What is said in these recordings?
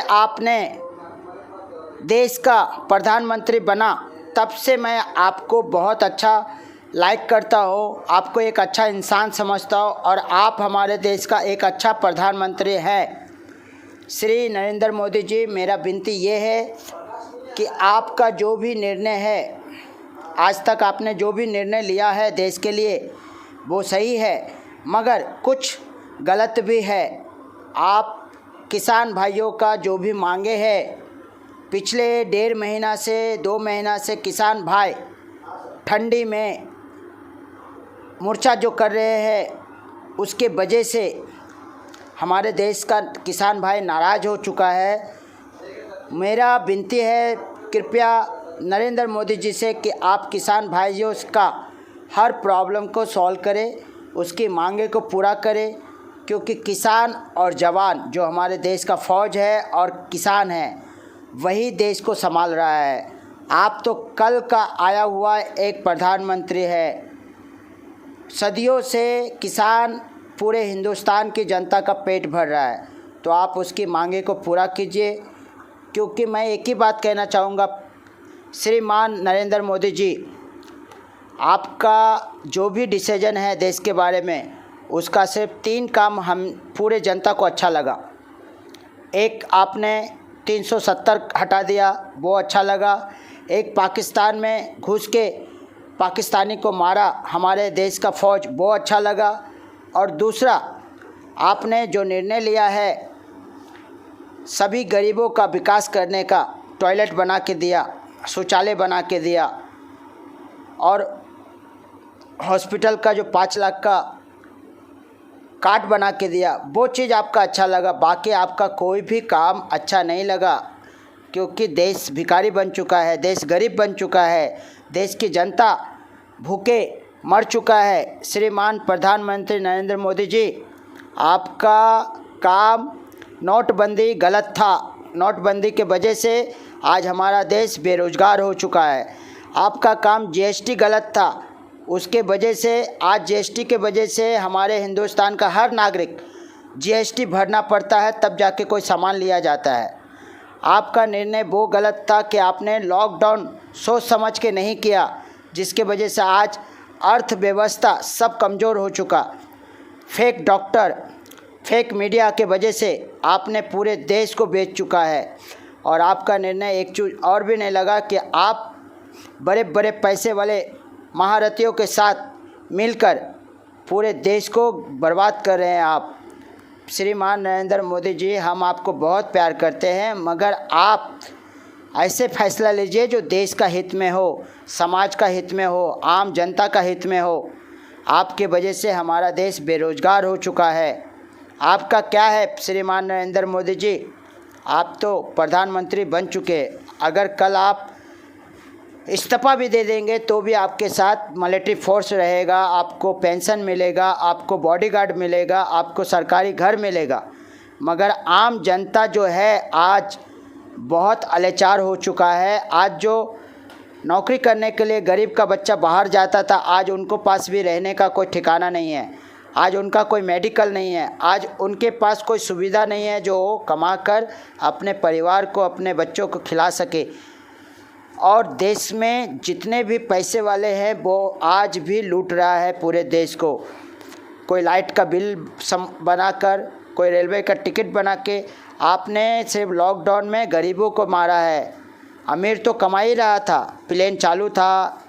आपने देश का प्रधानमंत्री बना तब से मैं आपको बहुत अच्छा लाइक करता हूँ, आपको एक अच्छा इंसान समझता हूँ और आप हमारे देश का एक अच्छा प्रधानमंत्री हैं। श्री नरेंद्र मोदी जी, मेरा विनती ये है कि आपका जो भी निर्णय है, आज तक आपने जो भी निर्णय लिया है देश के लिए वो सही है, मगर कुछ गलत भी है। आप किसान भाइयों का जो भी मांगे हैं, पिछले 1.5 महीना से 2 महीना से किसान भाई ठंडी में मोर्चा जो कर रहे हैं, उसके वजह से हमारे देश का किसान भाई नाराज़ हो चुका है। मेरा विनती है कृपया नरेंद्र मोदी जी से कि आप किसान भाइयों का हर प्रॉब्लम को सॉल्व करें, उसकी मांगे को पूरा करें, क्योंकि किसान और जवान जो हमारे देश का फ़ौज है और किसान है, वही देश को संभाल रहा है। आप तो कल का आया हुआ एक प्रधानमंत्री है। सदियों से किसान पूरे हिंदुस्तान की जनता का पेट भर रहा है, तो आप उसकी मांगे को पूरा कीजिए। क्योंकि मैं एक ही बात कहना चाहूँगा, श्रीमान नरेंद्र मोदी जी, आपका जो भी डिसीजन है देश के बारे में, उसका सिर्फ 3 काम हम पूरे जनता को अच्छा लगा। एक, आपने 370 हटा दिया, वो अच्छा लगा। एक, पाकिस्तान में घुस के पाकिस्तानी को मारा हमारे देश का फ़ौज, वो अच्छा लगा। और दूसरा, आपने जो निर्णय लिया है सभी गरीबों का विकास करने का, टॉयलेट बना के दिया, शौचालय बना के दिया और हॉस्पिटल का जो 5 लाख का कार्ड बना के दिया, वो चीज़ आपका अच्छा लगा। बाकी आपका कोई भी काम अच्छा नहीं लगा, क्योंकि देश भिखारी बन चुका है, देश गरीब बन चुका है, देश की जनता भूखे मर चुका है। श्रीमान प्रधानमंत्री नरेंद्र मोदी जी, आपका काम नोटबंदी गलत था। नोटबंदी के वजह से आज हमारा देश बेरोज़गार हो चुका है। आपका काम जीएसटी गलत था, उसके वजह से आज जीएसटी के वजह से हमारे हिंदुस्तान का हर नागरिक जीएसटी भरना पड़ता है, तब जाके कोई सामान लिया जाता है। आपका निर्णय वो गलत था कि आपने लॉकडाउन सोच समझ के नहीं किया, जिसके वजह से आज अर्थव्यवस्था सब कमज़ोर हो चुका। फेक डॉक्टर, फेक मीडिया के वजह से आपने पूरे देश को बेच चुका है। और आपका निर्णय एक चीज़ और भी नहीं लगा कि आप बड़े बड़े पैसे वाले महारथियों के साथ मिलकर पूरे देश को बर्बाद कर रहे हैं आप। श्रीमान नरेंद्र मोदी जी, हम आपको बहुत प्यार करते हैं, मगर आप ऐसे फैसला लीजिए जो देश का हित में हो, समाज का हित में हो, आम जनता का हित में हो। आपके वजह से हमारा देश बेरोज़गार हो चुका है। आपका क्या है श्रीमान नरेंद्र मोदी जी, आप तो प्रधानमंत्री बन चुके। अगर कल आप इस्तीफ़ा भी दे देंगे तो भी आपके साथ मिलिट्री फोर्स रहेगा, आपको पेंशन मिलेगा, आपको बॉडीगार्ड मिलेगा, आपको सरकारी घर मिलेगा, मगर आम जनता जो है आज बहुत अत्याचार हो चुका है। आज जो नौकरी करने के लिए गरीब का बच्चा बाहर जाता था, आज उनको पास भी रहने का कोई ठिकाना नहीं है, आज उनका कोई मेडिकल नहीं है, आज उनके पास कोई सुविधा नहीं है जो वो कमा कर अपने परिवार को, अपने बच्चों को खिला सके। और देश में जितने भी पैसे वाले हैं वो आज भी लूट रहा है पूरे देश को। कोई लाइट का बिल बनाकर, कोई रेलवे का टिकट बना के, आपने सिर्फ लॉकडाउन में गरीबों को मारा है। अमीर तो कमा ही रहा था, प्लेन चालू था,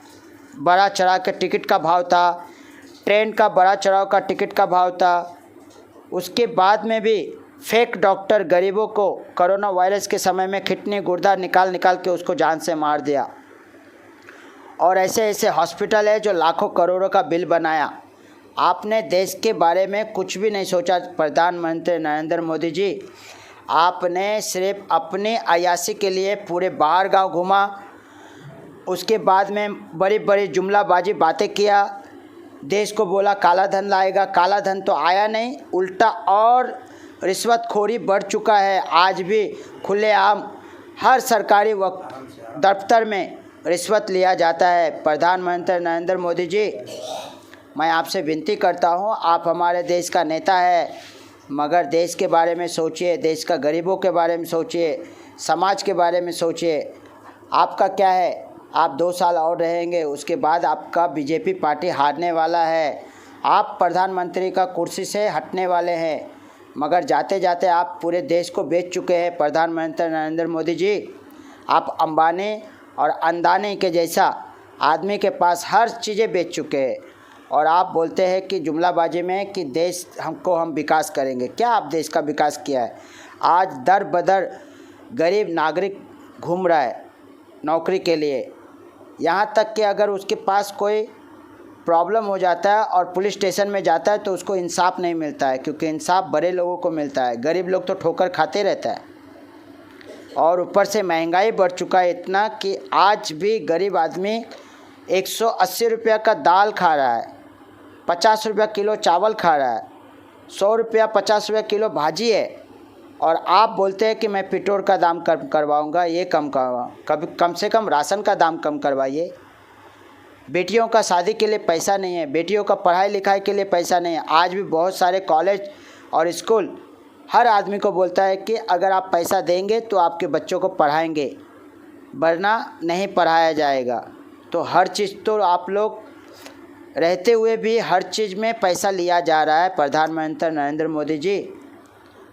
बड़ा चढ़ा के टिकट का भाव था, ट्रेन का बड़ा चढ़ाव का टिकट का भाव था। उसके बाद में भी फेक डॉक्टर गरीबों को कोरोना वायरस के समय में किडनी गुर्दा निकाल के उसको जान से मार दिया। और ऐसे ऐसे हॉस्पिटल है जो लाखों करोड़ों का बिल बनाया। आपने देश के बारे में कुछ भी नहीं सोचा। प्रधानमंत्री नरेंद्र मोदी जी, आपने सिर्फ अपने अय्याशी के लिए पूरे बाहर गांव घूमा, उसके बाद में बड़ी बड़ी जुमलाबाजी बातें किया, देश को बोला काला धन लाएगा। काला धन तो आया नहीं, उल्टा और रिश्वतखोरी बढ़ चुका है। आज भी खुलेआम हर सरकारी दफ्तर में रिश्वत लिया जाता है। प्रधानमंत्री नरेंद्र मोदी जी, मैं आपसे विनती करता हूं, आप हमारे देश का नेता है, मगर देश के बारे में सोचिए, देश का गरीबों के बारे में सोचिए, समाज के बारे में सोचिए। आपका क्या है, आप 2 साल और रहेंगे, उसके बाद आपका बीजेपी पार्टी हारने वाला है। आप प्रधानमंत्री का कुर्सी से हटने वाले हैं, मगर जाते जाते आप पूरे देश को बेच चुके हैं प्रधानमंत्री नरेंद्र मोदी जी। आप अंबानी और अंदानी के जैसा आदमी के पास हर चीज़ें बेच चुके हैं, और आप बोलते हैं कि जुमलाबाजी में कि देश हम विकास करेंगे। क्या आप देश का विकास किया है? आज दर बदर गरीब नागरिक घूम रहा है नौकरी के लिए, यहाँ तक कि अगर उसके पास कोई प्रॉब्लम हो जाता है और पुलिस स्टेशन में जाता है तो उसको इंसाफ नहीं मिलता है, क्योंकि इंसाफ बड़े लोगों को मिलता है, गरीब लोग तो ठोकर खाते रहता है। और ऊपर से महंगाई बढ़ चुका है इतना कि आज भी गरीब आदमी 180 रुपया का दाल खा रहा है, 50 रुपया किलो चावल खा रहा है, 100 रुपया 50 रुपया किलो भाजी है, और आप बोलते हैं कि मैं पेट्रोल का दाम कम करवाऊँगा, ये कम करवा, कम से कम राशन का दाम कम करवाइए। बेटियों का शादी के लिए पैसा नहीं है, बेटियों का पढ़ाई लिखाई के लिए पैसा नहीं है। आज भी बहुत सारे कॉलेज और स्कूल हर आदमी को बोलता है कि अगर आप पैसा देंगे तो आपके बच्चों को पढ़ाएंगे, वरना नहीं पढ़ाया जाएगा। तो हर चीज़ तो आप लोग रहते हुए भी हर चीज़ में पैसा लिया जा रहा है। प्रधानमंत्री नरेंद्र मोदी जी,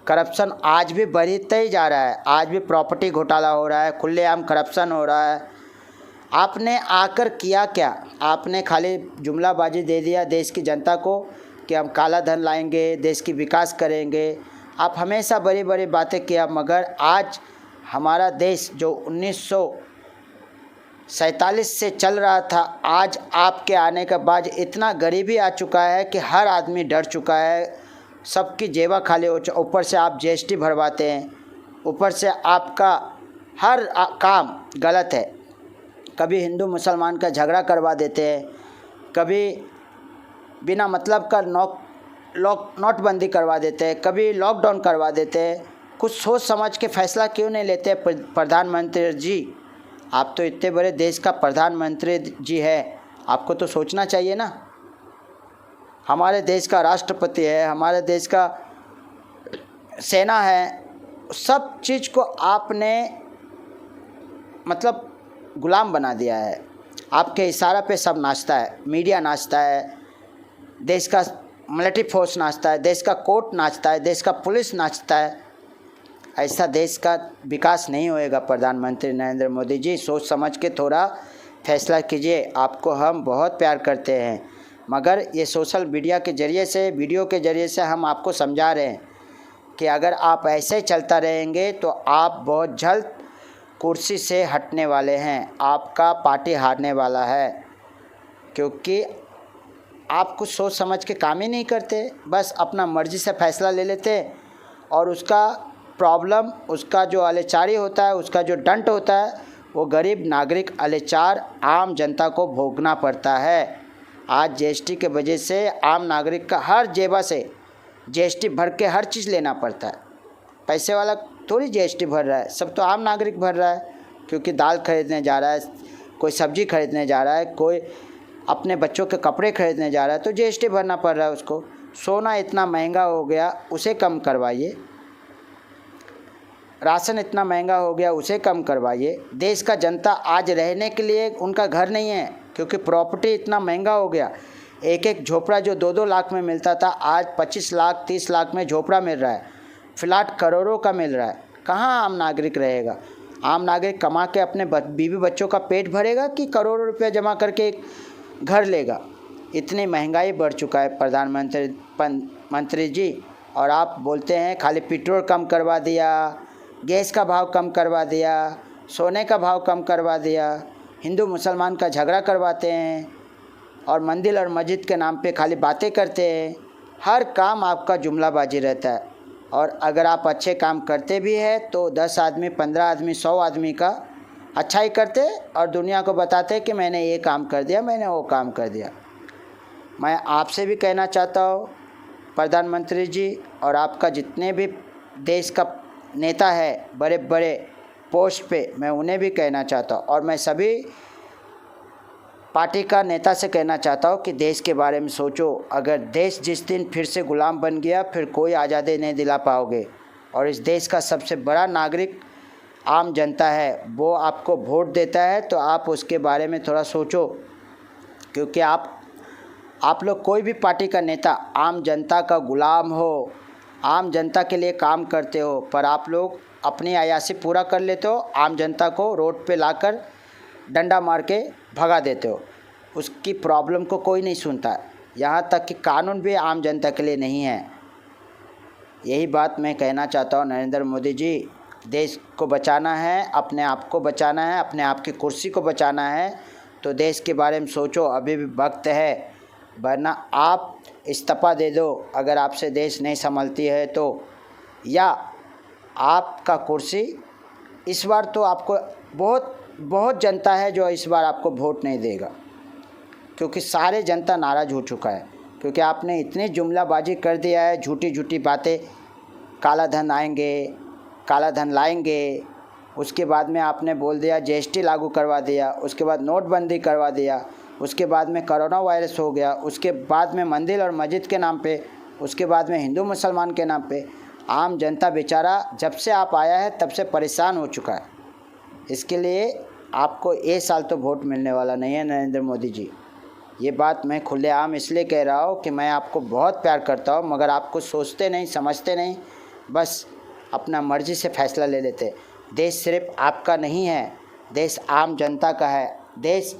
करप्शन आज भी बढ़ते ही जा रहा है, आज भी प्रॉपर्टी घोटाला हो रहा है, खुलेआम करप्शन हो रहा है। आपने आकर किया क्या? आपने खाली जुमलाबाजी दे दिया देश की जनता को कि हम काला धन लाएंगे, देश की विकास करेंगे। आप हमेशा बड़ी बड़ी बातें किया, मगर आज हमारा देश जो 1947 से चल रहा था, आज आपके आने के बाद इतना गरीबी आ चुका है कि हर आदमी डर चुका है, सबकी जेबा खाली हो चुका। ऊपर से आप जीएसटी भरवाते हैं, ऊपर से आपका हर काम गलत है। कभी हिंदू मुसलमान का झगड़ा करवा देते हैं, कभी बिना मतलब का नोटबंदी करवा देते हैं, कभी लॉकडाउन करवा देते हैं। कुछ सोच समझ के फैसला क्यों नहीं लेते प्रधानमंत्री जी? आप तो इतने बड़े देश का प्रधानमंत्री जी है, आपको तो सोचना चाहिए ना। हमारे देश का राष्ट्रपति है, हमारे देश का सेना है, सब चीज़ को आपने मतलब गुलाम बना दिया है। आपके इशारा पे सब नाचता है, मीडिया नाचता है, देश का मिलिट्री फोर्स नाचता है, देश का कोर्ट नाचता है, देश का पुलिस नाचता है। ऐसा देश का विकास नहीं होएगा। प्रधानमंत्री नरेंद्र मोदी जी, सोच समझ के थोड़ा फैसला कीजिए। आपको हम बहुत प्यार करते हैं, मगर ये सोशल मीडिया के ज़रिए से, वीडियो के ज़रिए से हम आपको समझा रहे हैं कि अगर आप ऐसे चलता रहेंगे तो आप बहुत जल्द कुर्सी से हटने वाले हैं, आपका पार्टी हारने वाला है। क्योंकि आप कुछ सोच समझ के काम ही नहीं करते, बस अपना मर्ज़ी से फ़ैसला ले लेते, और उसका प्रॉब्लम, उसका जो अत्याचारी होता है, उसका जो दंड होता है, वो गरीब नागरिक अत्याचार आम जनता को भोगना पड़ता है। आज जीएसटी के वजह से आम नागरिक का हर जेबा से जीएसटी भर के हर चीज़ लेना पड़ता है। पैसे वाला थोड़ी जीएसटी भर रहा है, सब तो आम नागरिक भर रहा है। क्योंकि दाल खरीदने जा रहा है, कोई सब्ज़ी खरीदने जा रहा है, कोई अपने बच्चों के कपड़े खरीदने जा रहा है, तो जीएसटी भरना पड़ रहा है उसको। सोना इतना महंगा हो गया, उसे कम करवाइए। राशन इतना महंगा हो गया, उसे कम करवाइए। देश का जनता आज रहने के लिए उनका घर नहीं है, क्योंकि प्रॉपर्टी इतना महंगा हो गया। एक एक झोपड़ा जो 2-2 लाख में मिलता था, आज 25 लाख 30 लाख में झोपड़ा मिल रहा है, फ्लैट करोड़ों का मिल रहा है। कहाँ आम नागरिक रहेगा? आम नागरिक कमा के अपने बीवी बच्चों का पेट भरेगा कि करोड़ों रुपया जमा करके एक घर लेगा? इतनी महंगाई बढ़ चुका है प्रधानमंत्री जी, और आप बोलते हैं खाली पेट्रोल कम करवा दिया, गैस का भाव कम करवा दिया, सोने का भाव कम करवा दिया, हिंदू मुसलमान का झगड़ा करवाते हैं, और मंदिर और मस्जिद के नाम पे खाली बातें करते हैं। हर काम आपका जुमलाबाजी रहता है। और अगर आप अच्छे काम करते भी हैं तो 10 आदमी, 15 आदमी, 100 आदमी का अच्छाई करते और दुनिया को बताते कि मैंने ये काम कर दिया, मैंने वो काम कर दिया। मैं आपसे भी कहना चाहता हूँ प्रधानमंत्री जी, और आपका जितने भी देश का नेता है बड़े बड़े पोस्ट पे, मैं उन्हें भी कहना चाहता हूँ, और मैं सभी पार्टी का नेता से कहना चाहता हूँ कि देश के बारे में सोचो। अगर देश जिस दिन फिर से गुलाम बन गया, फिर कोई आज़ादी नहीं दिला पाओगे। और इस देश का सबसे बड़ा नागरिक आम जनता है, वो आपको वोट देता है, तो आप उसके बारे में थोड़ा सोचो। क्योंकि आप लोग कोई भी पार्टी का नेता आम जनता का गुलाम हो, आम जनता के लिए काम करते हो, पर आप लोग अपनी अयाशी पूरा कर लेते हो, आम जनता को रोड पे लाकर डंडा मार के भगा देते हो। उसकी प्रॉब्लम को कोई नहीं सुनता, यहाँ तक कि कानून भी आम जनता के लिए नहीं है। यही बात मैं कहना चाहता हूँ नरेंद्र मोदी जी, देश को बचाना है, अपने आप को बचाना है, अपने आप की कुर्सी को बचाना है, तो देश के बारे में सोचो, अभी भी वक्त है। वरना आप इस्तीफ़ा दे दो अगर आपसे देश नहीं संभलती है तो, या आपका कुर्सी इस बार तो आपको बहुत जनता है जो इस बार आपको वोट नहीं देगा, क्योंकि सारे जनता नाराज़ हो चुका है। क्योंकि आपने इतनी जुमलाबाजी कर दिया है, झूठी झूठी बातें, काला धन आएंगे, काला धन लाएंगे, उसके बाद में आपने बोल दिया जीएसटी लागू करवा दिया, उसके बाद नोटबंदी करवा दिया, उसके बाद में कोरोना वायरस हो गया, उसके बाद में मंदिर और मस्जिद के नाम पे, उसके बाद में हिंदू मुसलमान के नाम पे आम जनता बेचारा जब से आप आया है तब से परेशान हो चुका है। इसके लिए आपको ये साल तो वोट मिलने वाला नहीं है नरेंद्र मोदी जी। ये बात मैं खुलेआम इसलिए कह रहा हूँ कि मैं आपको बहुत प्यार करता हूँ, मगर आप कुछ सोचते नहीं, समझते नहीं, बस अपना मर्ज़ी से फ़ैसला ले लेते। देश सिर्फ आपका नहीं है, देश आम जनता का है, देश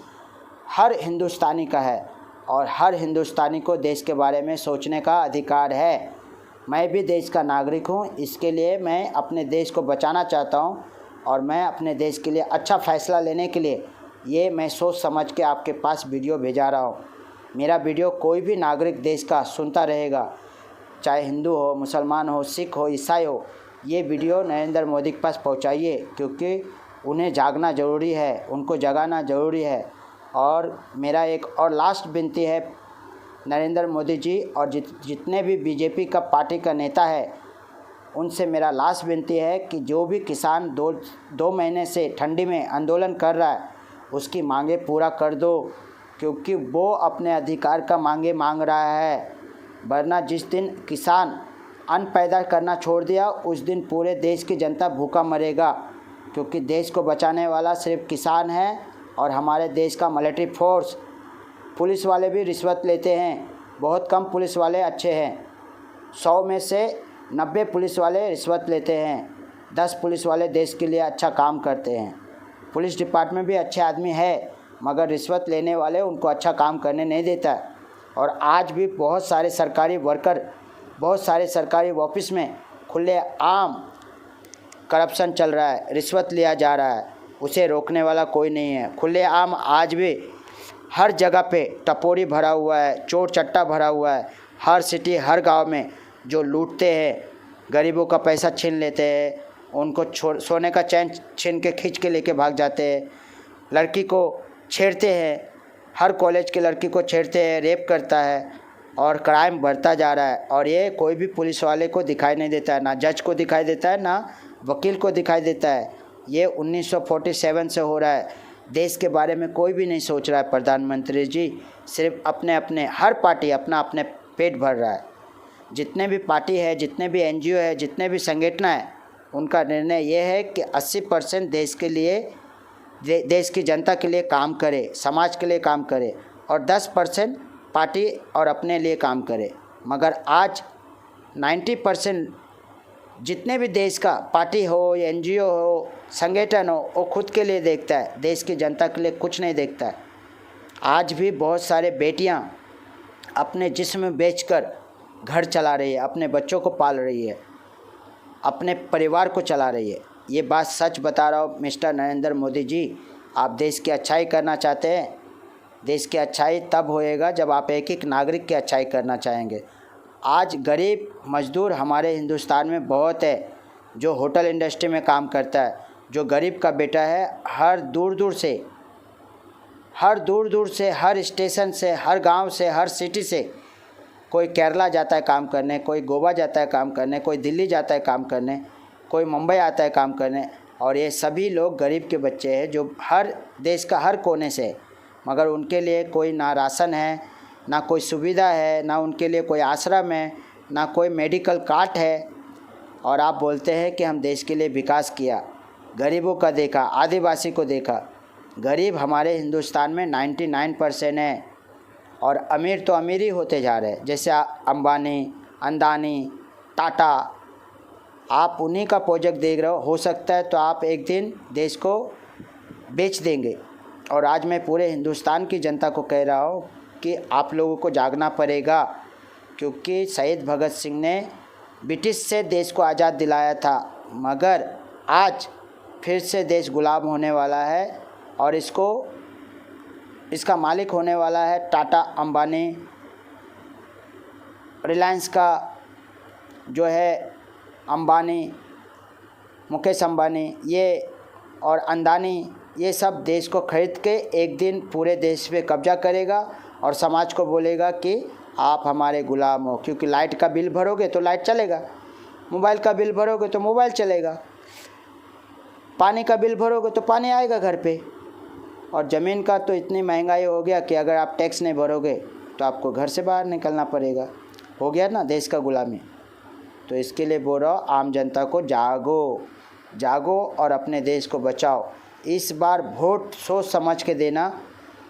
हर हिंदुस्तानी का है, और हर हिंदुस्तानी को देश के बारे में सोचने का अधिकार है। मैं भी देश का नागरिक हूँ, इसके लिए मैं अपने देश को बचाना चाहता हूँ, और मैं अपने देश के लिए अच्छा फ़ैसला लेने के लिए ये मैं सोच समझ के आपके पास वीडियो भेजा रहा हूँ। मेरा वीडियो कोई भी नागरिक देश का सुनता रहेगा, चाहे हिंदू हो, मुसलमान हो, सिख हो, ईसाई हो, ये वीडियो नरेंद्र मोदी के पास पहुँचाइए, क्योंकि उन्हें जागना ज़रूरी है, उनको जगाना ज़रूरी है। और मेरा एक और लास्ट विनती है नरेंद्र मोदी जी, और जितने भी बीजेपी का पार्टी का नेता है उनसे मेरा लास्ट विनती है कि जो भी किसान दो महीने से ठंडी में आंदोलन कर रहा है उसकी मांगे पूरा कर दो, क्योंकि वो अपने अधिकार का मांगे मांग रहा है। वरना जिस दिन किसान अन्न पैदा करना छोड़ दिया उस दिन पूरे देश की जनता भूखा मरेगा, क्योंकि देश को बचाने वाला सिर्फ किसान है। और हमारे देश का मिलिट्री फोर्स, पुलिस वाले भी रिश्वत लेते हैं, बहुत कम पुलिस वाले अच्छे हैं, 100 में से 90 पुलिस वाले रिश्वत लेते हैं, 10 पुलिस वाले देश के लिए अच्छा काम करते हैं। पुलिस डिपार्टमेंट भी अच्छे आदमी है, मगर रिश्वत लेने वाले उनको अच्छा काम करने नहीं देता। और आज भी बहुत सारे सरकारी वर्कर, बहुत सारे सरकारी ऑफिस में खुलेआम करप्शन चल रहा है, रिश्वत लिया जा रहा है, उसे रोकने वाला कोई नहीं है। खुलेआम आज भी हर जगह पे टपोरी भरा हुआ है, चोर चट्टा भरा हुआ है, हर सिटी हर गांव में जो लूटते हैं, गरीबों का पैसा छीन लेते हैं, उनको सोने का चैन छीन के खींच के लेके भाग जाते हैं, लड़की को छेड़ते हैं, हर कॉलेज के लड़की को छेड़ते हैं, रेप करता है, और क्राइम बढ़ता जा रहा है। और ये कोई भी पुलिस वाले को दिखाई नहीं देता है, ना जज को दिखाई देता है, ना वकील को दिखाई देता है। ये 1947 से हो रहा है। देश के बारे में कोई भी नहीं सोच रहा है प्रधानमंत्री जी, सिर्फ अपने हर पार्टी अपने पेट भर रहा है। जितने भी पार्टी है, जितने भी NGO है, जितने भी संगठन है, उनका निर्णय ये है कि 80% देश के लिए, देश की जनता के लिए काम करे, समाज के लिए काम करे, और 10% पार्टी और अपने लिए काम करे। मगर आज 90% जितने भी देश का पार्टी हो, NGO हो, संगठन हो, वो खुद के लिए देखता है, देश की जनता के लिए कुछ नहीं देखता है। आज भी बहुत सारे बेटियां अपने जिस्म बेचकर घर चला रही है, अपने बच्चों को पाल रही है, अपने परिवार को चला रही है। ये बात सच बता रहा हूँ मिस्टर नरेंद्र मोदी जी। आप देश की अच्छाई करना चाहते हैं, देश की अच्छाई तब होएगा जब आप एक एक नागरिक की अच्छाई करना चाहेंगे। आज गरीब मजदूर हमारे हिंदुस्तान में बहुत है, जो होटल इंडस्ट्री में काम करता है, जो गरीब का बेटा है, हर दूर दूर से, हर स्टेशन से, हर गांव से, हर सिटी से, कोई केरला जाता है काम करने, कोई गोवा जाता है काम करने, कोई दिल्ली जाता है काम करने, कोई मुंबई आता है काम करने। और ये सभी लोग गरीब के बच्चे हैं, जो हर देश का हर कोने से, मगर उनके लिए कोई ना राशन है, ना कोई सुविधा है, ना उनके लिए कोई आश्रम है, ना कोई मेडिकल कार्ड है। और आप बोलते हैं कि हम देश के लिए विकास किया, गरीबों का देखा, आदिवासी को देखा। गरीब हमारे हिंदुस्तान में 99% है और अमीर तो अमीर ही होते जा रहे हैं। जैसे अंबानी, अंदानी, टाटा, आप उन्हीं का प्रोजेक्ट देख रहे हो सकता है तो आप एक दिन देश को बेच देंगे। और आज मैं पूरे हिंदुस्तान की जनता को कह रहा हूँ कि आप लोगों को जागना पड़ेगा, क्योंकि शहीद भगत सिंह ने ब्रिटिश से देश को आज़ाद दिलाया था, मगर आज फिर से देश गुलाम होने वाला है और इसका मालिक होने वाला है टाटा, अंबानी, रिलायंस का जो है अंबानी, मुकेश अंबानी ये और अंदानी, ये सब देश को खरीद के एक दिन पूरे देश पे कब्जा करेगा और समाज को बोलेगा कि आप हमारे गुलाम हो। क्योंकि लाइट का बिल भरोगे तो लाइट चलेगा, मोबाइल का बिल भरोगे तो मोबाइल चलेगा, पानी का बिल भरोगे तो पानी आएगा घर पे। और ज़मीन का तो इतनी महंगाई हो गया कि अगर आप टैक्स नहीं भरोगे तो आपको घर से बाहर निकलना पड़ेगा। हो गया ना देश का गुलामी। तो इसके लिए बोल रहा हूँ आम जनता को, जागो और अपने देश को बचाओ। इस बार वोट सोच समझ के देना,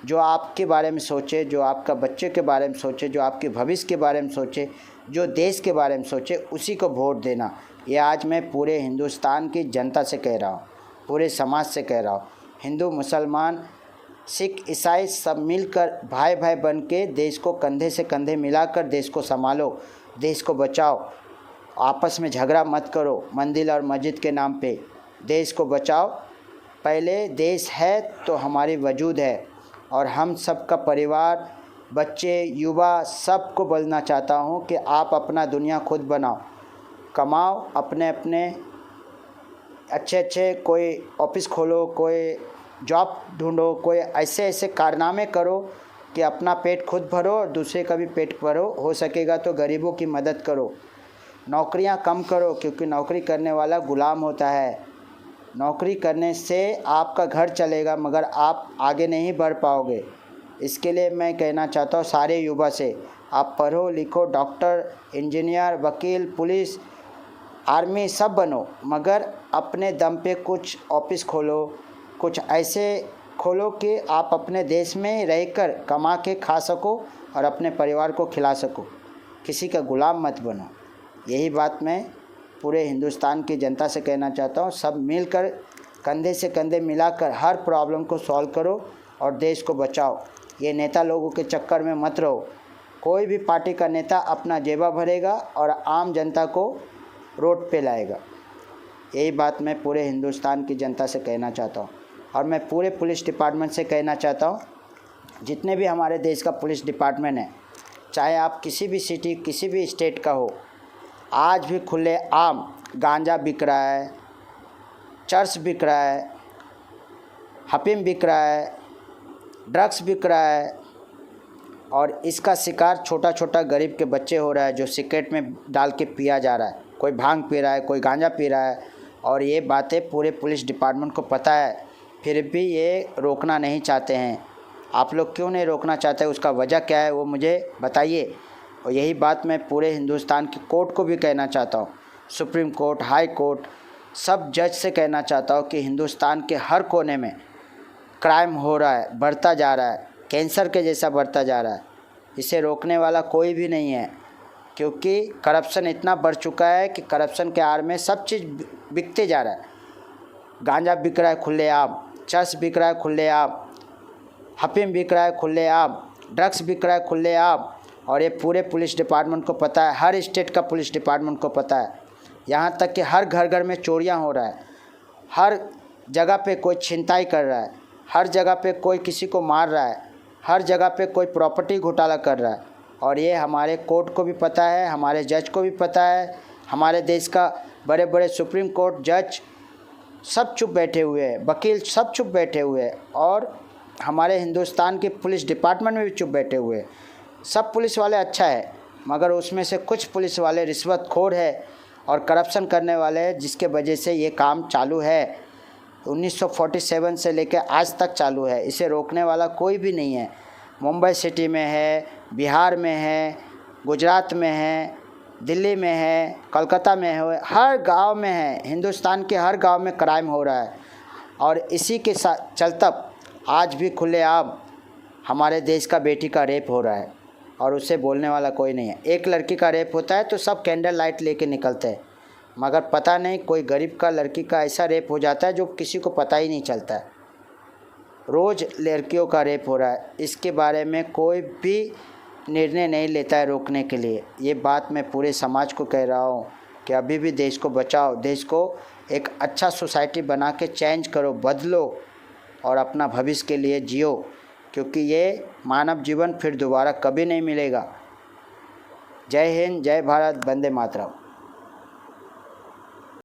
जो आपके बारे में सोचे, जो आपका बच्चे के बारे में सोचे, जो आपके भविष्य के बारे में सोचे, जो देश के बारे में सोचे, उसी को वोट देना। ये आज मैं पूरे हिंदुस्तान की जनता से कह रहा हूँ, पूरे समाज से कह रहा हूँ। हिंदू, मुसलमान, सिख, ईसाई सब मिलकर भाई भाई बन के देश को कंधे से कंधे मिलाकर देश को संभालो, देश को बचाओ। आपस में झगड़ा मत करो मंदिर और मस्जिद के नाम पे, देश को बचाओ। पहले देश है तो हमारी वजूद है। और हम सबका परिवार, बच्चे, युवा सबको बोलना चाहता हूँ कि आप अपना दुनिया खुद बनाओ, कमाओ, अपने अपने अच्छे कोई ऑफिस खोलो, कोई जॉब ढूंढो, कोई ऐसे कारनामे करो कि अपना पेट खुद भरो और दूसरे का भी पेट भरो। हो सकेगा तो गरीबों की मदद करो। नौकरियां कम करो, क्योंकि नौकरी करने वाला गुलाम होता है। नौकरी करने से आपका घर चलेगा मगर आप आगे नहीं बढ़ पाओगे। इसके लिए मैं कहना चाहता हूँ सारे युवा से, आप पढ़ो लिखो, डॉक्टर, इंजीनियर, वकील, पुलिस, आर्मी सब बनो, मगर अपने दम पे कुछ ऑफिस खोलो, कुछ ऐसे खोलो कि आप अपने देश में रहकर कमा के खा सको और अपने परिवार को खिला सको। किसी का गुलाम मत बनो। यही बात मैं पूरे हिंदुस्तान की जनता से कहना चाहता हूँ। सब मिलकर कंधे से कंधे मिलाकर हर प्रॉब्लम को सॉल्व करो और देश को बचाओ। ये नेता लोगों के चक्कर में मत रहो। कोई भी पार्टी का नेता अपना जेबा भरेगा और आम जनता को रोड पे लाएगा। यही बात मैं पूरे हिंदुस्तान की जनता से कहना चाहता हूँ। और मैं पूरे पुलिस डिपार्टमेंट से कहना चाहता हूँ, जितने भी हमारे देश का पुलिस डिपार्टमेंट है, चाहे आप किसी भी सिटी, किसी भी स्टेट का हो, आज भी खुले आम गांजा बिक रहा है, चर्स बिक रहा है, हफीम बिक रहा है, ड्रग्स बिक रहा है। और इसका शिकार छोटा छोटा गरीब के बच्चे हो रहा है, जो सिगरेट में डाल के पिया जा रहा है। कोई भांग पी रहा है, कोई गांजा पी रहा है। और ये बातें पूरे पुलिस डिपार्टमेंट को पता है, फिर भी ये रोकना नहीं चाहते हैं। आप लोग क्यों नहीं रोकना चाहते, उसका वजह क्या है वो मुझे बताइए। और यही बात मैं पूरे हिंदुस्तान की कोर्ट को भी कहना चाहता हूँ, सुप्रीम कोर्ट, हाई कोर्ट, सब जज से कहना चाहता हूँ कि हिंदुस्तान के हर कोने में क्राइम हो रहा है, बढ़ता जा रहा है, कैंसर के जैसा बढ़ता जा रहा है। इसे रोकने वाला कोई भी नहीं है, क्योंकि करप्शन इतना बढ़ चुका है कि करप्शन के आड़ में सब चीज़ बिकते जा रहा है। गांजा बिक रहा है खुलेआम, चर्स बिक रहा है खुलेआम, हफीम बिक रहा है खुलेआम, ड्रग्स बिक रहा है खुलेआम। और ये पूरे पुलिस डिपार्टमेंट को पता है, हर स्टेट का पुलिस डिपार्टमेंट को पता है। यहाँ तक कि हर घर घर में चोरियाँ हो रहा है, हर जगह पे कोई छिनताई कर रहा है, हर जगह पे कोई किसी को मार रहा है, हर जगह पे कोई प्रॉपर्टी घोटाला कर रहा है। और ये हमारे कोर्ट को भी पता है, हमारे जज को भी पता है, हमारे देश का बड़े बड़े सुप्रीम कोर्ट जज सब चुप बैठे हुए हैं, वकील सब चुप बैठे हुए हैं। और हमारे हिंदुस्तान के पुलिस डिपार्टमेंट में भी चुप बैठे हुए हैं। सब पुलिस वाले अच्छा है, मगर उसमें से कुछ पुलिस वाले रिश्वतखोर है और करप्शन करने वाले हैं, जिसके वजह से ये काम चालू है। 1947 से लेकर आज तक चालू है। इसे रोकने वाला कोई भी नहीं है। मुंबई सिटी में है, बिहार में है, गुजरात में है, दिल्ली में है, कलकत्ता में है, हर गांव में है। हिंदुस्तान के हर गांव में क्राइम हो रहा है और इसी के साथ चलता आज भी खुलेआम हमारे देश का बेटी का रेप हो रहा है और उससे बोलने वाला कोई नहीं है। एक लड़की का रेप होता है तो सब कैंडल लाइट लेके निकलते हैं, मगर पता नहीं कोई गरीब का लड़की का ऐसा रेप हो जाता है जो किसी को पता ही नहीं चलता है। रोज़ लड़कियों का रेप हो रहा है, इसके बारे में कोई भी निर्णय नहीं लेता है रोकने के लिए। ये बात मैं पूरे समाज को कह रहा हूँ कि अभी भी देश को बचाओ, देश को एक अच्छा सोसाइटी बना के चेंज करो, बदलो और अपना भविष्य के लिए जियो, क्योंकि ये मानव जीवन फिर दोबारा कभी नहीं मिलेगा। जय हिंद, जय भारत, वंदे मातरम।